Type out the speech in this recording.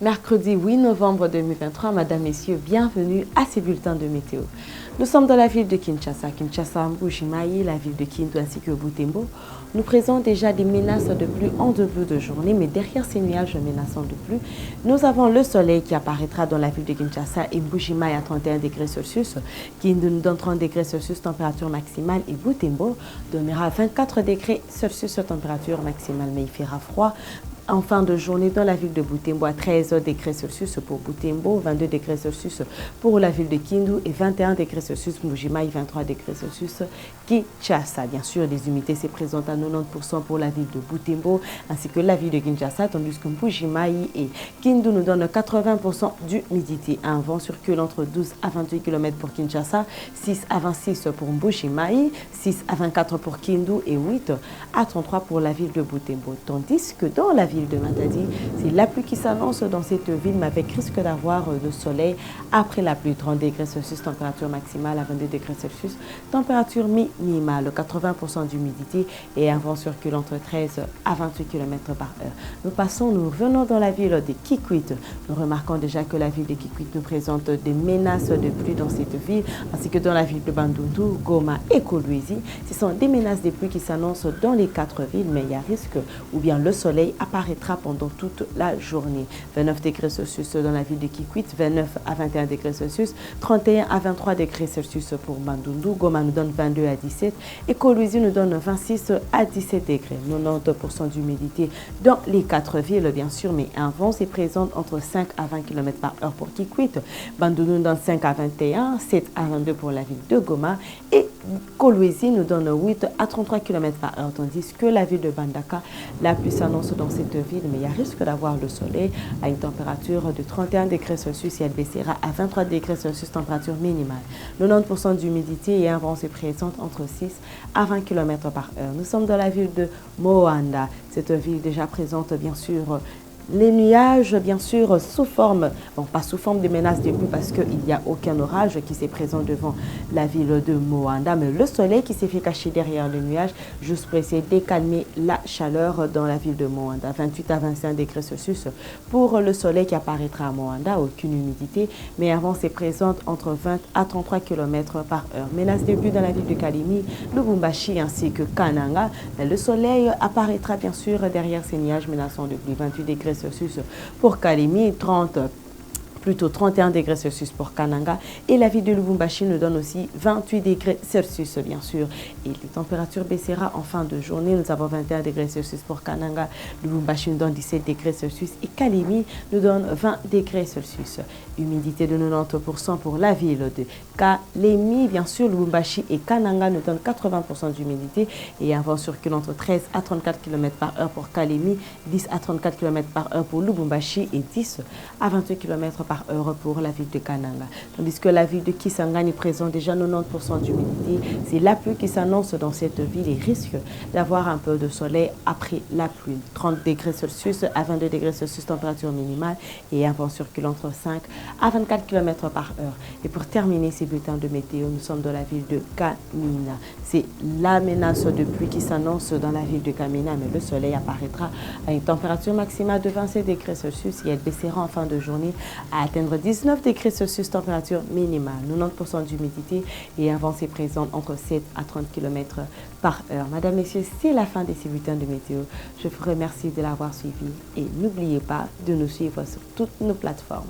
Mercredi 8 novembre 2023, Madame, Messieurs, bienvenue à ces bulletins de météo. Nous sommes dans la ville de Kinshasa. Kinshasa, Mbujimayi, la ville de Kindu ainsi que Butembo nous présentent déjà des menaces de pluie en début de journée, mais derrière ces nuages menaçants de pluie, nous avons le soleil qui apparaîtra dans la ville de Kinshasa et Mbujimayi à 31 degrés Celsius, Kindu nous donne 30 degrés Celsius température maximale et Butembo donnera 24 degrés Celsius température maximale, mais il fera froid en fin de journée dans la ville de Butembo à 13 degrés Celsius pour Butembo, 22 degrés Celsius pour la ville de Kindu et 21 degrés Celsius pour Mbujimayi, 23 degrés Celsius Kinshasa. Bien sûr, les humidités se présentent à 90% pour la ville de Butembo ainsi que la ville de Kinshasa, tandis que Mbujimayi et Kindu nous donnent 80% d'humidité. Un vent circule entre 12 à 28 km pour Kinshasa, 6 à 26 pour Mbujimayi, 6 à 24 pour Kindu et 8 à 33 pour la ville de Butembo. Tandis que dans la ville de Matadi, c'est la pluie qui s'annonce dans cette ville, mais avec risque d'avoir le soleil après la pluie. 30 degrés Celsius, température maximale à 22 degrés Celsius, température minimale, 80% d'humidité et un vent circule entre 13 à 28 km par heure. Nous venons dans la ville de Kikwit. Nous remarquons déjà que la ville de Kikwit nous présente des menaces de pluie dans cette ville, ainsi que dans la ville de Bandundu, Goma et Kolwezi. Ce sont des menaces de pluie qui s'annoncent dans les 4 villes, mais il y a risque ou bien le soleil apparaîtra pendant toute la journée. 29 degrés Celsius dans la ville de Kikwit, 29 à 21 degrés Celsius, 31 à 23 degrés Celsius pour Bandundu, Goma nous donne 22 à 17 et Kolwezi nous donne 26 à 17 degrés. 90% d'humidité dans les 4 villes, bien sûr, mais un vent se présente entre 5 à 20 km par heure pour Kikwit, Bandundu nous donne 5 à 21, 7 à 22 pour la ville de Goma et Kolwezi nous donne 8 à 33 km par heure, tandis que la ville de Bandaka, la pluie s'annonce dans cette ville, mais il y a risque d'avoir le soleil à une température de 31 degrés Celsius et elle baissera à 23 degrés Celsius température minimale. 90% d'humidité et un vent se présente entre 6 à 20 km par heure. Nous sommes dans la ville de Moanda. Cette ville déjà présente bien sûr les nuages, bien sûr, sous forme, bon, pas sous forme de menaces de pluie parce qu'il n'y a aucun orage qui s'est présent devant la ville de Moanda, mais le soleil qui s'est fait cacher derrière le nuage, juste pour essayer de calmer la chaleur dans la ville de Moanda. 28 à 25 degrés Celsius pour le soleil qui apparaîtra à Moanda, aucune humidité, mais un vent se présente entre 20 à 33 km par heure. Menace de pluie dans la ville de Kalemi, Lubumbashi ainsi que Kananga. Le soleil apparaîtra bien sûr derrière ces nuages menaçants de pluie. 28 degrés Celsius pour Kalemi, 31 degrés Celsius pour Kananga et la ville de Lubumbashi nous donne aussi 28 degrés Celsius bien sûr et les températures baissera en fin de journée. Nous avons 21 degrés Celsius pour Kananga, Lubumbashi nous donne 17 degrés Celsius et Kalemi nous donne 20 degrés Celsius. Humidité de 90% pour la ville de Kalemi, bien sûr Lubumbashi et Kananga nous donnent 80% d'humidité et un vent circule entre 13 à 34 km par heure pour Kalemi, 10 à 34 km par heure pour Lubumbashi et 10 à 28 km par heure pour la ville de Kananga. Tandis que la ville de Kisangani présente déjà 90% d'humidité. C'est la pluie qui s'annonce dans cette ville et risque d'avoir un peu de soleil après la pluie. 30 degrés Celsius à 22 degrés Celsius température minimale et un vent circule entre 5 à 24 km par heure. Et pour terminer ces bulletins de météo, nous sommes dans la ville de Kamina. C'est la menace de pluie qui s'annonce dans la ville de Kamina, mais le soleil apparaîtra à une température maximale de 27 degrés Celsius et elle baissera en fin de journée à atteindre 19 degrés Celsius température minimale, 90% d'humidité et un vent se présente entre 7 à 30 km par heure. Madame, Messieurs, c'est la fin de ces bulletins de météo. Je vous remercie de l'avoir suivi et n'oubliez pas de nous suivre sur toutes nos plateformes.